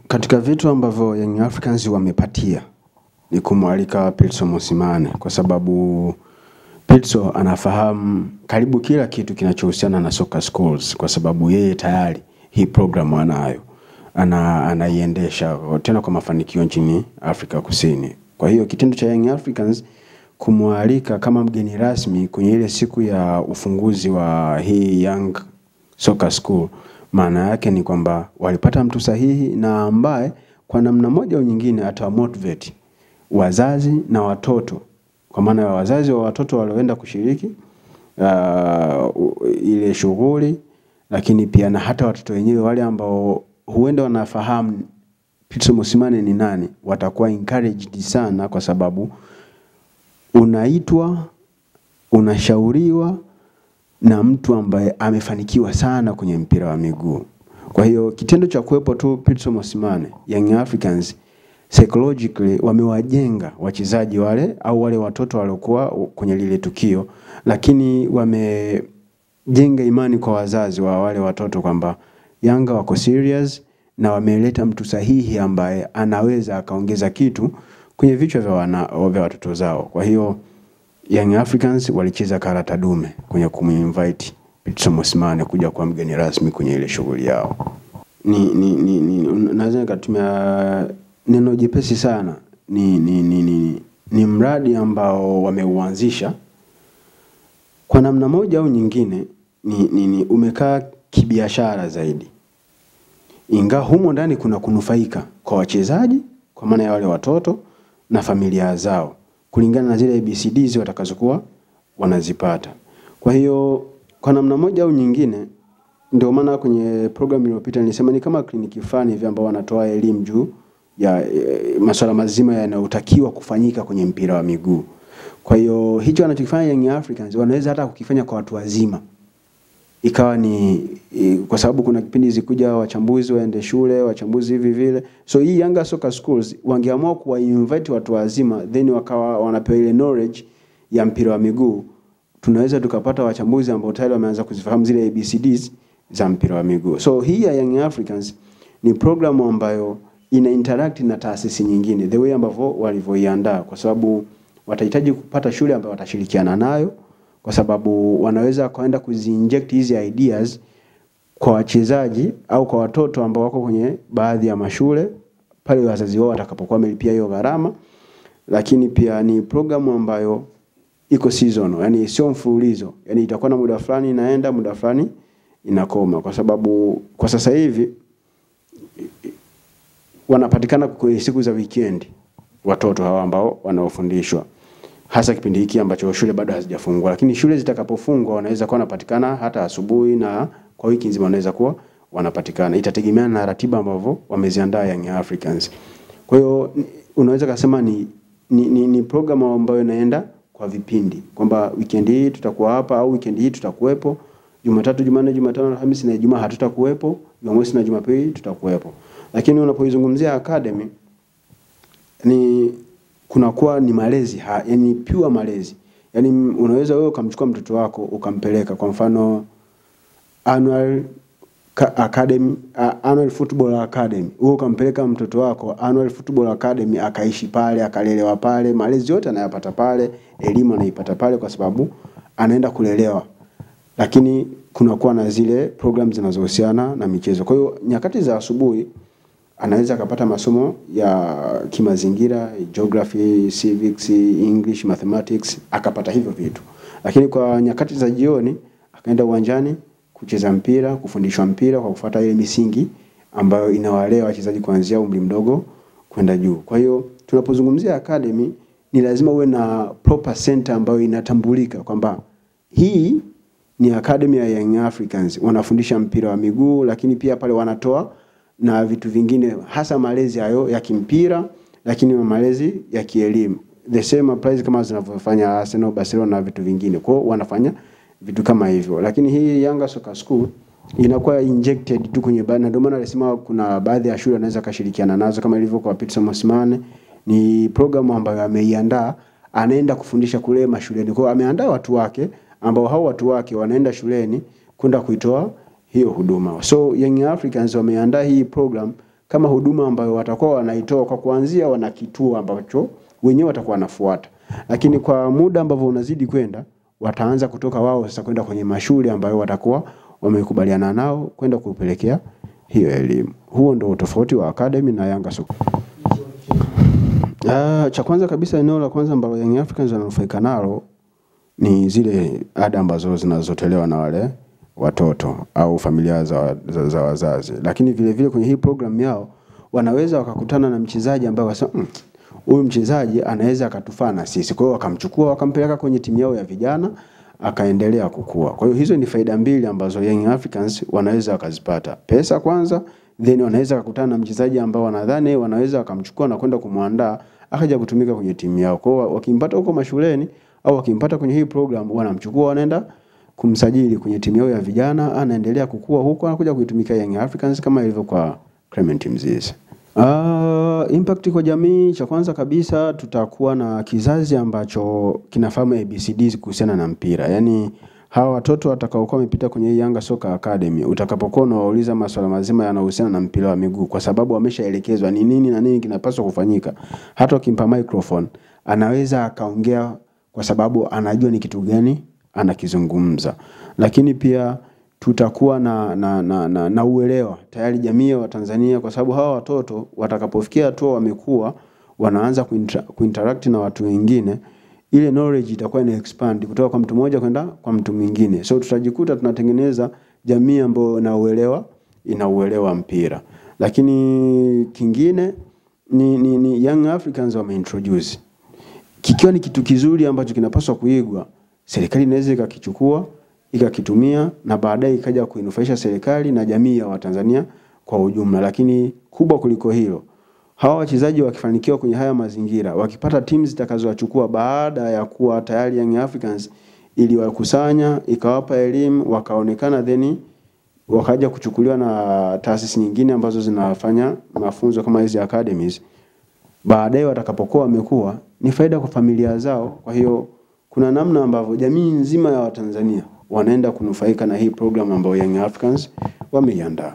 Katika vitu ambavyo Young Africans wamepatia ni kumwalika Pitso Mosimane, kwa sababu Pitso anafahamu karibu kila kitu kinachohusiana na soccer schools, kwa sababu yeye tayari hii program anayo. Anaiendesha tena kwa mafanikio nchini Afrika Kusini. Kwa hiyo kitendo cha Young Africans kumwalika kama mgeni rasmi kwenye ile siku ya ufunguzi wa hii Young Soccer School, maana yake ni kwamba walipata mtu sahihi na ambaye kwa namna moja au nyingine atawamotivate wazazi na watoto, kwa maana ya wazazi wa watoto walioenda kushiriki ile shughuli, lakini pia na hata watoto wenyewe wale ambao huenda wanafahamu Pitso Mosimane ni nani, watakuwa encouraged sana, kwa sababu unaitwa, unashauriwa na mtu ambaye amefanikiwa sana kwenye mpira wa miguu. Kwa hiyo kitendo cha kuwepo tu Pitso Mosimane, Young Africans psychologically wamewajenga wachezaji wale au wale watoto waliokuwa kwenye lile tukio, lakini wamejenga imani kwa wazazi wa wale watoto kwamba Yanga wako serious na wameleta mtu sahihi ambaye anaweza akaongeza kitu kwenye vichwa vya watoto zao. Kwa hiyo Young Africans walicheza karata dume kwenye kuminvite Pitso Mosimane kuja kwa mgeni rasmi kwenye ile shughuli yao. Naweza nikatumia neno jepesi sana, ni mradi ambao wameuanzisha kwa namna moja au nyingine, umekaa kibiashara zaidi. Ingawa humo ndani kuna kunufaika kwa wachezaji, kwa maana ya wale watoto na familia zao, kulingana na zile ABCDs watakazokuwa wanazipata. Kwa hiyo kwa namna moja au nyingine, ndio maana kwenye program iliyopita nilisema ni kama kliniki fulani hivi ambao wanatoa elimu juu ya masuala mazima yanayotakiwa kufanyika kwenye mpira wa miguu. Kwa hiyo hicho wanachokifanya Young Africans wanaweza hata kukifanya kwa watu wazima. Ikawa ni kwa sababu kuna kipindi zikuja wachambuzi waende shule, wachambuzi hivi vile. So hii Yanga Soccer Schools wangeamua kuwa invite watu wazima, then wakawa wanapewa ile knowledge ya mpira wa miguu. Tunaweza tukapata wachambuzi ambao tayari wameanza kuzifahamu zile ABCDs za mpira wa miguu. So hii ya Young Africans ni programu ambayo ina interact na taasisi nyingine, the way ambavyo walivyoiandaa, kwa sababu watahitaji kupata shule ambayo watashirikiana nayo, kwa sababu wanaweza kaenda kuziinject hizi ideas kwa wachezaji au kwa watoto ambao wako kwenye baadhi ya mashule pale wazazi wao watakapokuwa wamelipia hiyo gharama. Lakini pia ni programu ambayo iko seasonal, yani sio mfululizo, yani itakuwa na muda fulani inaenda, muda fulani inakoma, kwa sababu kwa sasa hivi wanapatikana kwa siku za weekend watoto hawa ambao wanaofundishwa, hasa kipindi hiki ambacho shule bado hazijafungwa. Lakini shule zitakapofungwa wanaweza kuwa wanapatikana hata asubuhi, na kwa wiki nzima wanaweza kuwa wanapatikana. Itategemeana na ratiba ambavyo wameziandaa Young Africans. Kwa hiyo unaweza kusema ni program ambayo inaenda kwa vipindi, kwamba weekend hii tutakuwa hapa au weekend hii tutakuwepo, Jumatatu, Jumanne, Jumatano, Alhamisi na Ijumaa hatutakuwepo, Jumamosi na Jumapili tutakuwepo. Lakini unapoizungumzia academy ni kunakuwa ni malezi, yani pure malezi. Yani unaweza wewe ukamchukua mtoto wako ukampeleka kwa mfano annual football academy, wewe ukampeleka mtoto wako annual football academy, akaishi pale, akalelewa pale, malezi yote anayapata pale, elimu anaipata pale, kwa sababu anaenda kulelewa. Lakini kunakuwa na zile programs zinazohusiana na michezo. Kwa hiyo nyakati za asubuhi anaweza akapata masomo ya kimazingira, geography, civics, English, mathematics, akapata hivyo vitu. Lakini kwa nyakati za jioni akaenda uwanjani kucheza mpira, kufundishwa mpira kwa kufuata ile misingi ambayo inawalea wachezaji kuanzia umri mdogo kwenda juu. Kwa hiyo tunapozungumzia academy ni lazima uwe na proper center ambayo inatambulika kwamba hii ni academy ya Young Africans, wanafundisha mpira wa miguu, lakini pia pale wanatoa na vitu vingine, hasa malezi hayo ya kimpira, lakini malezi ya kielimu. The same applies kama zinavyofanya Arsenal, Barcelona na vitu vingine. Kwa hiyo wanafanya vitu kama hivyo. Lakini hii Yanga Soccer School inakuwa injected tu kwenye bana. Ndio maana alisema kuna baadhi ya shule wanaweza kashirikiana nazo, kama ilivyo kwa Pitso Mosimane. Ni programu ambayo ameiandaa, anaenda kufundisha kule mashuleni. Kwa hiyo ameandaa watu wake ambao hao watu wake wanaenda shuleni kwenda kuitoa hiyo huduma. So Young Africans wameandaa hii program kama huduma ambayo watakuwa wanaitoa kwa kuanzia, wana kituo ambacho wenyewe watakuwa wanafuata. Lakini kwa muda ambavyo unazidi kwenda, wataanza kutoka wao sasa kwenda kwenye mashule ambayo watakuwa wamekubaliana nao kwenda kupelekea hiyo elimu. Huo ndio tofauti wa academy na Yanga Soccer. Cha kwanza kabisa, eneo la kwanza ambalo Young Africans wananufaika nalo ni zile ada ambazo zinazotolewa na wale watoto au familia za wazazi. Lakini vile vile kwenye hii program yao wanaweza wakakutana na mchezaji ambaye wasema huyu mchezaji anaweza akatufaa na sisi. Kwa hiyo wakamchukua wakampeleka kwenye timu yao ya vijana akaendelea kukua. Kwa hiyo hizo ni faida mbili ambazo Young Africans wanaweza wakazipata. Pesa kwanza, then wanaweza kukutana na mchezaji ambao wanadhani wanaweza wakamchukua na kwenda kumuandaa akaja kutumika kwenye timu yao. Kwa hiyo wakimpata huko mashuleni au wakimpata kwenye hii program, wanamchukua wanaenda kumsajili kwenye timu yao ya vijana, anaendelea kukua huko, anakuja kuitumikia Young Africans kama ilivyo kwa Clement Mzize. Impact kwa jamii, cha kwanza kabisa tutakuwa na kizazi ambacho kinafahamu ABCDs kuhusiana na mpira. Yaani hawa watoto watakaokuwa wamepita kwenye Yanga Soccer Academy, utakapokuwa unawauliza masuala mazima yanayohusiana na mpira wa miguu, kwa sababu wameshaelekezwa ni nini na nini kinapaswa kufanyika. Hata ukimpa microphone anaweza akaongea kwa sababu anajua ni kitu gani anakizungumza. Lakini pia tutakuwa na uelewa tayari jamii ya Tanzania, kwa sababu hawa watoto watakapofikia hatua wamekuwa wanaanza kuinteract na watu wengine, ile knowledge itakuwa ina expand kutoka kwa mtu mmoja kwenda kwa mtu mwingine. So tutajikuta tunatengeneza jamii ambayo inauelewa mpira. Lakini kingine ni Young Africans wameintroduce, kikiwa ni kitu kizuri ambacho kinapaswa kuigwa, serikali inaweza ikakichukua ikakitumia na baadaye ikaja kuinufaisha serikali na jamii ya Watanzania kwa ujumla. Lakini kubwa kuliko hilo, hawa wachezaji wakifanikiwa kwenye haya mazingira, wakipata teams zitakazowachukua baada ya kuwa tayari Young Africans iliwakusanya, ikawapa elimu, wakaonekana, then wakaja kuchukuliwa na taasisi nyingine ambazo zinafanya mafunzo kama hizi academies, baadaye watakapokuwa wamekuwa ni faida kwa familia zao. Kwa hiyo kuna namna ambavyo jamii nzima ya Watanzania wanaenda kunufaika na hii program ambayo Young Africans wameiandaa.